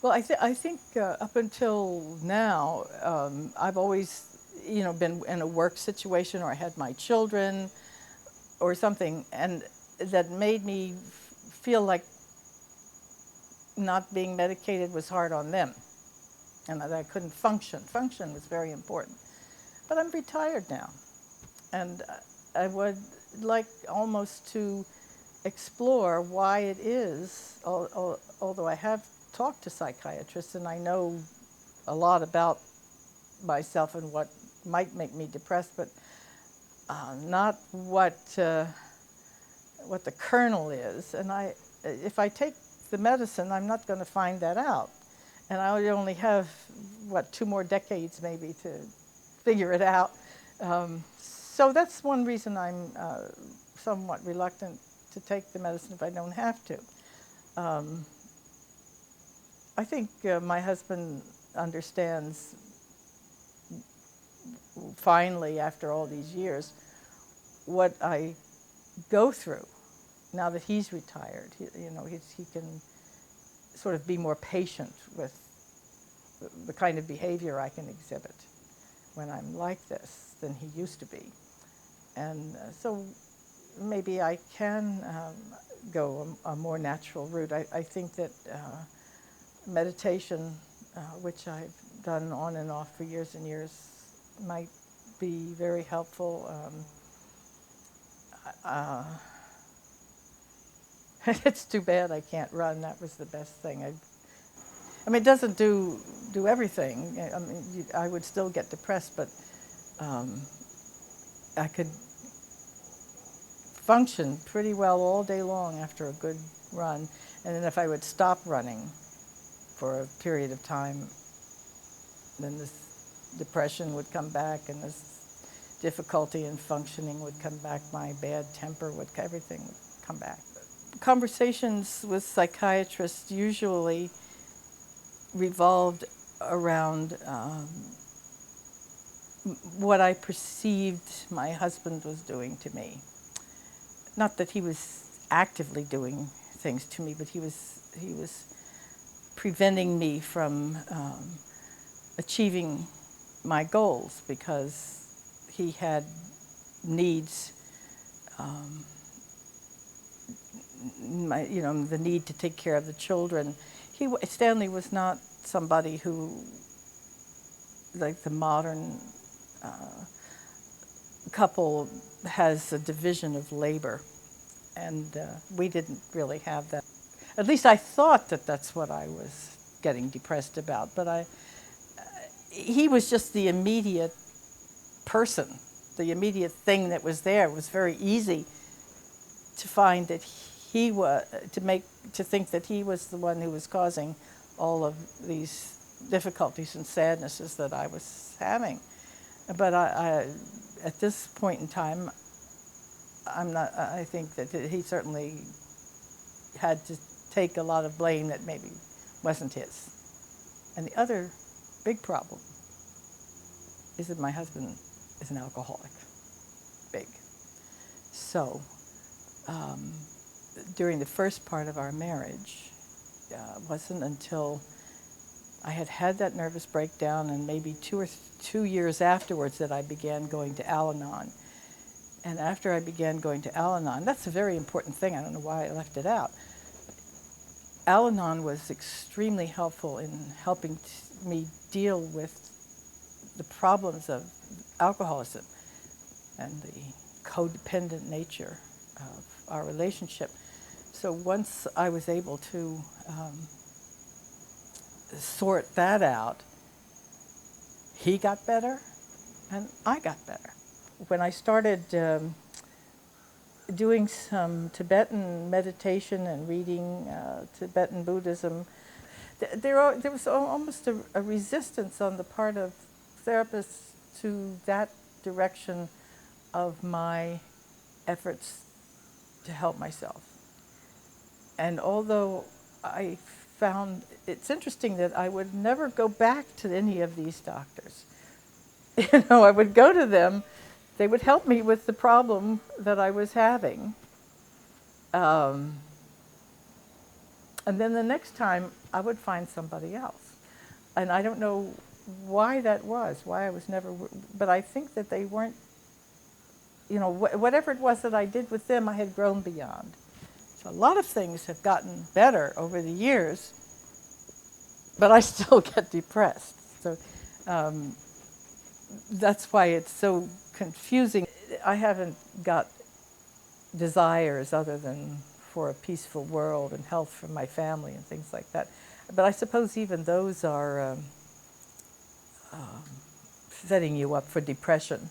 Well, I think up until now, I've always, been in a work situation, or I had my children or something, and that made me feel like not being medicated was hard on them, and that I couldn't function. Function was very important. But I'm retired now, and I would like almost to explore why it is, although I have talked to psychiatrists and I know a lot about myself and what might make me depressed, but not what the kernel is. And if I take the medicine, I'm not going to find that out. And I only have, what, 2 more decades maybe to figure it out. So that's one reason I'm somewhat reluctant to take the medicine if I don't have to. Um, I think my husband understands finally, after all these years, what I go through now that he's retired. He can sort of be more patient with the kind of behavior I can exhibit when I'm like this than he used to be. And so maybe I can go a more natural route. I think that meditation, which I've done on and off for years and years, might be very helpful. It's too bad I can't run. That was the best thing. I mean, it doesn't do everything. I mean, I would still get depressed, but I could function pretty well all day long after a good run. And then if I would stop running for a period of time, then this depression would come back, and this difficulty in functioning would come back. My bad temper everything would come back. Conversations with psychiatrists usually revolved around what I perceived my husband was doing to me. Not that he was actively doing things to me, but he was preventing me from achieving my goals because he had needs. The need to take care of the children. Stanley was not somebody who, like the modern couple, has a division of labor, and we didn't really have that. At least I thought that that's what I was getting depressed about, but he was just the immediate person, the immediate thing that was there. It was very easy to find that to think that he was the one who was causing all of these difficulties and sadnesses that I was having. But at this point in time, I think that he certainly had to take a lot of blame that maybe wasn't his. And the other big problem is that my husband is an alcoholic. Big. So, during the first part of our marriage, it wasn't until I had that nervous breakdown, and maybe 2 years afterwards, that I began going to Al-Anon. And after I began going to Al-Anon, that's a very important thing. I don't know why I left it out. Al-Anon was extremely helpful in helping me deal with the problems of alcoholism and the codependent nature of our relationship. So once I was able to sort that out, he got better and I got better. When I started doing some Tibetan meditation and reading Tibetan Buddhism, there was almost a resistance on the part of therapists to that direction of my efforts to help myself. And although I found it's interesting that I would never go back to any of these doctors. I would go to them, they would help me with the problem that I was having. And And then the next time, I would find somebody else. And I don't know why that was, why I was never, but I think that they weren't, you know, whatever it was that I did with them, I had grown beyond. So a lot of things have gotten better over the years, but I still get depressed. So that's why it's so confusing. I haven't got desires other than for a peaceful world and health for my family and things like that. But I suppose even those are setting you up for depression.